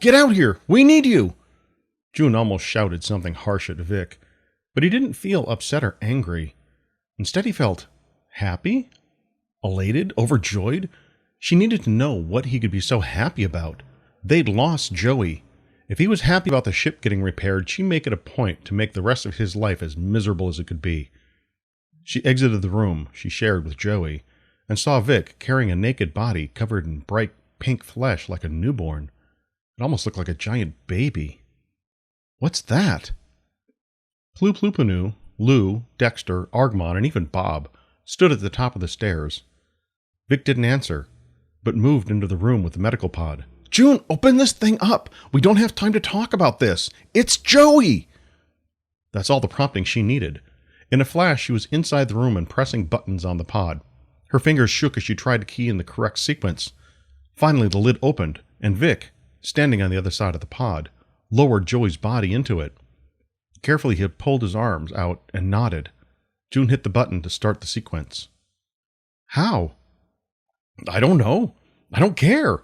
Get out here! We need you! June almost shouted something harsh at Vic, but he didn't feel upset or angry. Instead, he felt happy, elated, overjoyed. She needed to know what he could be so happy about. They'd lost Joey. If he was happy about the ship getting repaired, she'd make it a point to make the rest of his life as miserable as it could be. She exited the room she shared with Joey and saw Vic carrying a naked body covered in bright pink flesh like a newborn. It almost looked like a giant baby. What's that? Plupanu, Lou, Dexter, Argmon, and even Bob stood at the top of the stairs. Vic didn't answer, but moved into the room with the medical pod. June, open this thing up! We don't have time to talk about this! It's Joey! That's all the prompting she needed. In a flash, she was inside the room and pressing buttons on the pod. Her fingers shook as she tried to key in the correct sequence. Finally, the lid opened, and Vic, standing on the other side of the pod, lowered Joey's body into it. Carefully, he had pulled his arms out and nodded. June hit the button to start the sequence. How? I don't know. I don't care.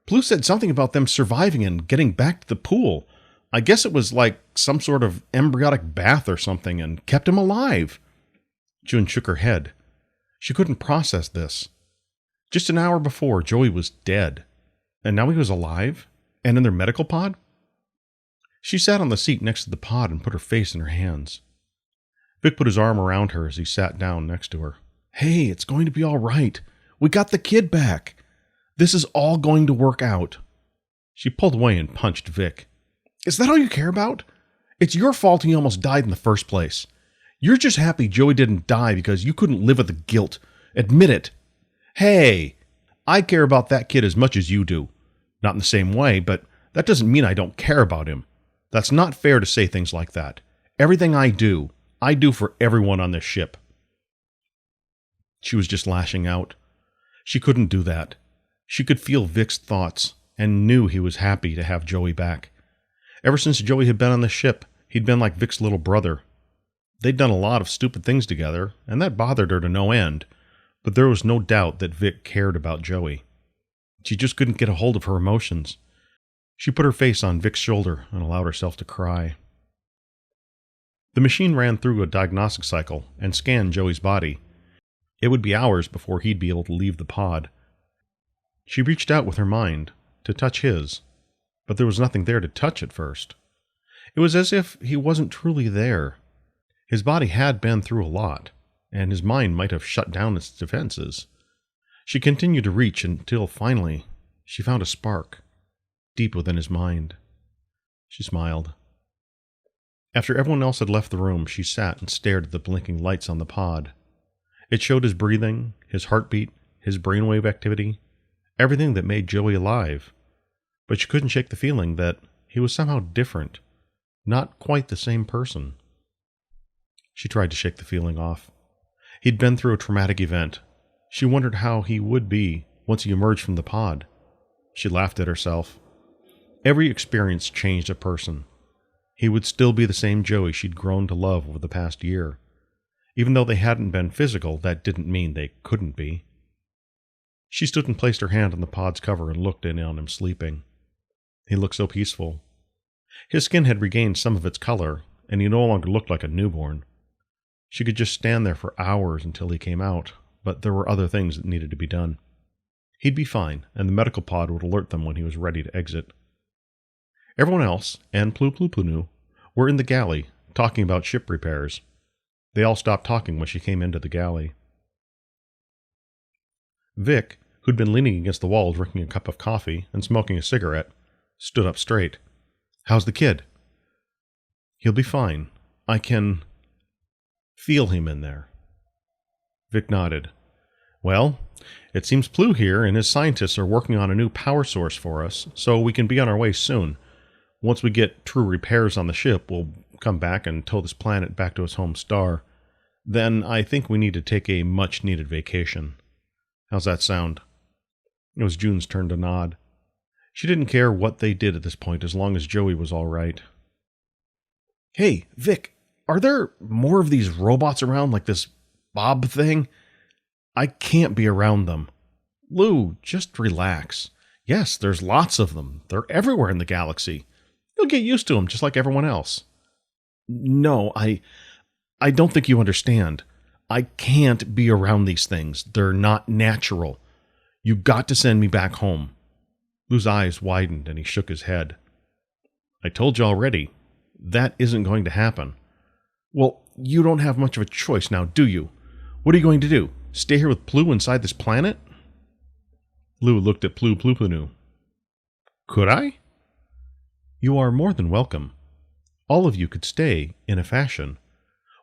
Plu said something about them surviving and getting back to the pool. I guess it was like some sort of embryonic bath or something and kept him alive. June shook her head. She couldn't process this. Just an hour before, Joey was dead. And now he was alive? And in their medical pod? She sat on the seat next to the pod and put her face in her hands. Vic put his arm around her as he sat down next to her. Hey, it's going to be all right. We got the kid back. This is all going to work out. She pulled away and punched Vic. Is that all you care about? It's your fault he almost died in the first place. You're just happy Joey didn't die because you couldn't live with the guilt. Admit it. Hey, I care about that kid as much as you do. Not in the same way, but that doesn't mean I don't care about him. That's not fair to say things like that. Everything I do for everyone on this ship. She was just lashing out. She couldn't do that. She could feel Vic's thoughts and knew he was happy to have Joey back. Ever since Joey had been on the ship, he'd been like Vic's little brother. They'd done a lot of stupid things together, and that bothered her to no end, but there was no doubt that Vic cared about Joey. She just couldn't get a hold of her emotions. She put her face on Vic's shoulder and allowed herself to cry. The machine ran through a diagnostic cycle and scanned Joey's body. It would be hours before he'd be able to leave the pod. She reached out with her mind to touch his, but there was nothing there to touch at first. It was as if he wasn't truly there. His body had been through a lot, and his mind might have shut down its defenses. She continued to reach until finally she found a spark deep within his mind. She smiled. After everyone else had left the room, she sat and stared at the blinking lights on the pod. It showed his breathing, his heartbeat, his brainwave activity, everything that made Joey alive. But she couldn't shake the feeling that he was somehow different, not quite the same person. She tried to shake the feeling off. He'd been through a traumatic event. She wondered how he would be once he emerged from the pod. She laughed at herself. Every experience changed a person. He would still be the same Joey she'd grown to love over the past year. Even though they hadn't been physical, that didn't mean they couldn't be. She stood and placed her hand on the pod's cover and looked in on him sleeping. He looked so peaceful. His skin had regained some of its color, and he no longer looked like a newborn. She could just stand there for hours until he came out, but there were other things that needed to be done. He'd be fine, and the medical pod would alert them when he was ready to exit. Everyone else, and Plupunu, were in the galley, talking about ship repairs. They all stopped talking when she came into the galley. Vic, who'd been leaning against the wall drinking a cup of coffee and smoking a cigarette, stood up straight. How's the kid? He'll be fine. I can feel him in there. Vic nodded. Well, it seems Plu here and his scientists are working on a new power source for us, so we can be on our way soon. Once we get true repairs on the ship, we'll come back and tow this planet back to its home star. Then I think we need to take a much-needed vacation. How's that sound? It was June's turn to nod. She didn't care what they did at this point as long as Joey was all right. Hey, Vic, are there more of these robots around like this Bob thing? I can't be around them. Lou, just relax. Yes, there's lots of them. They're everywhere in the galaxy. You'll get used to them just like everyone else. No, I don't think you understand. I can't be around these things. They're not natural. You got to send me back home. Lou's eyes widened and he shook his head. I told you already, that isn't going to happen. Well, you don't have much of a choice now, do you? What are you going to do? Stay here with Plu inside this planet? Lou looked at Plu Plupanu. Could I? You are more than welcome. All of you could stay, in a fashion.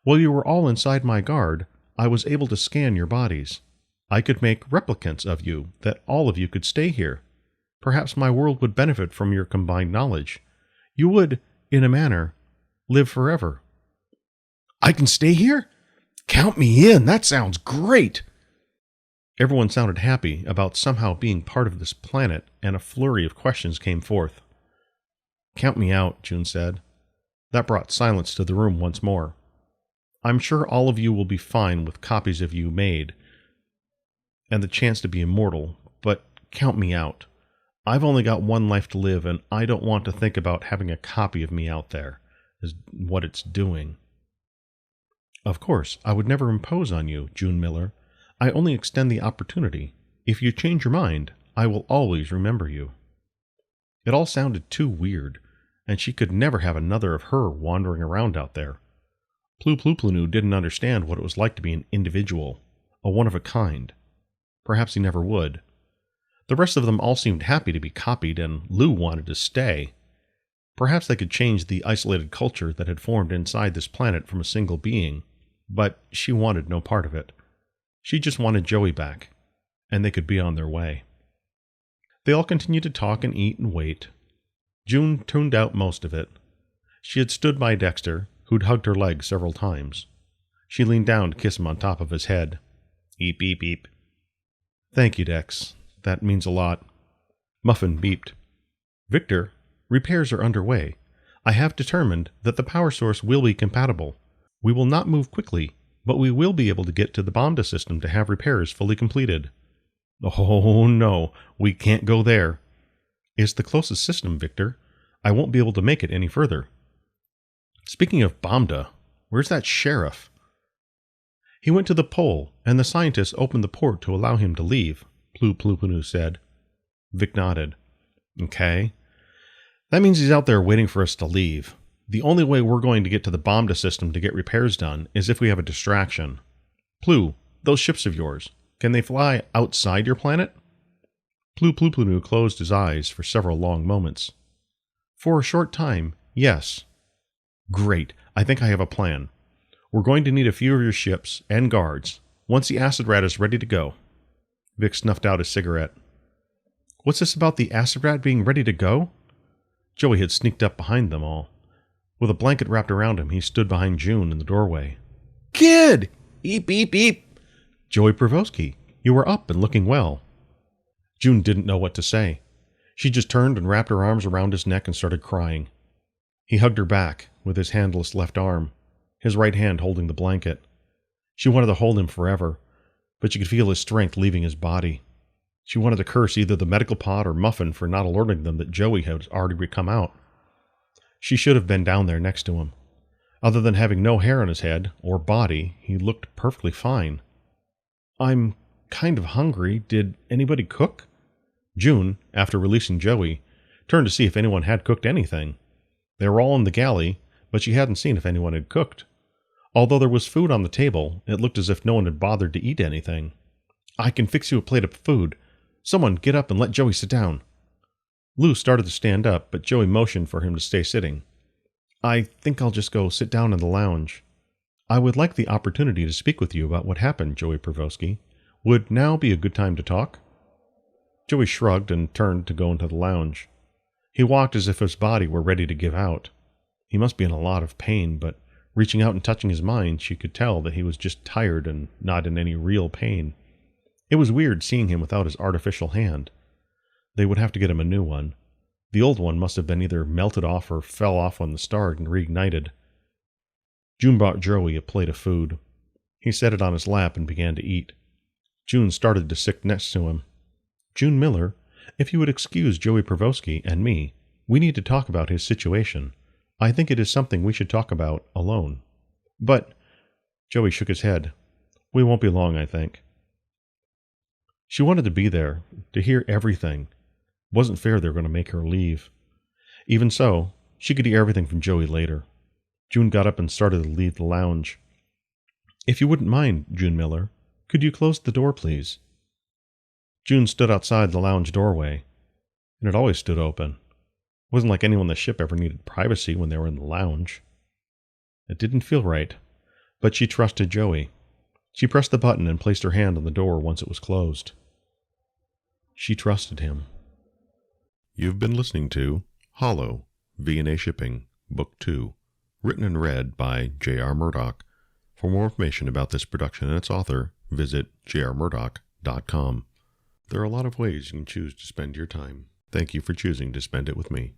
While you were all inside my guard, I was able to scan your bodies. I could make replicants of you that all of you could stay here. Perhaps my world would benefit from your combined knowledge. You would, in a manner, live forever. I can stay here? Count me in. That sounds great. Everyone sounded happy about somehow being part of this planet, and a flurry of questions came forth. Count me out, June said. That brought silence to the room once more. I'm sure all of you will be fine with copies of you made, and the chance to be immortal, but count me out. I've only got one life to live, and I don't want to think about having a copy of me out there, as what it's doing. Of course, I would never impose on you, June Miller. I only extend the opportunity. If you change your mind, I will always remember you. It all sounded too weird, and she could never have another of her wandering around out there. Plu Plupanu didn't understand what it was like to be an individual, a one-of-a-kind. Perhaps he never would. The rest of them all seemed happy to be copied, and Lou wanted to stay. Perhaps they could change the isolated culture that had formed inside this planet from a single being, but she wanted no part of it. She just wanted Joey back, and they could be on their way. They all continued to talk and eat and wait. June tuned out most of it. She had stood by Dexter, who'd hugged her leg several times. She leaned down to kiss him on top of his head. Eep, beep, beep. Thank you, Dex. That means a lot. Muffin beeped. Victor, repairs are underway. I have determined that the power source will be compatible. We will not move quickly, but we will be able to get to the Bomda system to have repairs fully completed. Oh, no, we can't go there. It's the closest system, Victor. I won't be able to make it any further. Speaking of Bomda, where's that sheriff? He went to the pole, and the scientists opened the port to allow him to leave, Plu Plupanu said. Vic nodded. Okay. That means he's out there waiting for us to leave. The only way we're going to get to the Bomda system to get repairs done is if we have a distraction. Plu, those ships of yours, can they fly outside your planet? Plu Plupanu closed his eyes for several long moments. For a short time, yes. Great. I think I have a plan. We're going to need a few of your ships and guards once the acid rat is ready to go. Vic snuffed out his cigarette. What's this about the acid rat being ready to go? Joey had sneaked up behind them all. With a blanket wrapped around him, he stood behind June in the doorway. Kid! Eep, beep, beep! Joey Provoski, you were up and looking well. June didn't know what to say. She just turned and wrapped her arms around his neck and started crying. He hugged her back with his handless left arm, his right hand holding the blanket. She wanted to hold him forever, but she could feel his strength leaving his body. She wanted to curse either the medical pod or Muffin for not alerting them that Joey had already come out. She should have been down there next to him. Other than having no hair on his head or body, he looked perfectly fine. I'm kind of hungry. Did anybody cook? June, after releasing Joey, turned to see if anyone had cooked anything. They were all in the galley, but she hadn't seen if anyone had cooked. Although there was food on the table, it looked as if no one had bothered to eat anything. I can fix you a plate of food. Someone get up and let Joey sit down. Lou started to stand up, but Joey motioned for him to stay sitting. I think I'll just go sit down in the lounge. I would like the opportunity to speak with you about what happened, Joey Provoski. Would now be a good time to talk? Joey shrugged and turned to go into the lounge. He walked as if his body were ready to give out. He must be in a lot of pain, but reaching out and touching his mind, she could tell that he was just tired and not in any real pain. It was weird seeing him without his artificial hand. They would have to get him a new one. The old one must have been either melted off or fell off when the star had reignited. June brought Joey a plate of food. He set it on his lap and began to eat. June started to sit next to him. June Miller, If you would excuse Joey Provoski and me, we need to talk about his situation. I think it is something we should talk about alone. But, Joey shook his head. We won't be long, I think. She wanted to be there, to hear everything. It wasn't fair they were going to make her leave. Even so, she could hear everything from Joey later. June got up and started to leave the lounge. If you wouldn't mind, June Miller, could you close the door, please? June stood outside the lounge doorway, and it always stood open. It wasn't like anyone on the ship ever needed privacy when they were in the lounge. It didn't feel right, but she trusted Joey. She pressed the button and placed her hand on the door once it was closed. She trusted him. You've been listening to Hollow, V&A Shipping, Book 2, written and read by J.R. Murdoch. For more information about this production and its author, visit jrmurdoch.com. There are a lot of ways you can choose to spend your time. Thank you for choosing to spend it with me.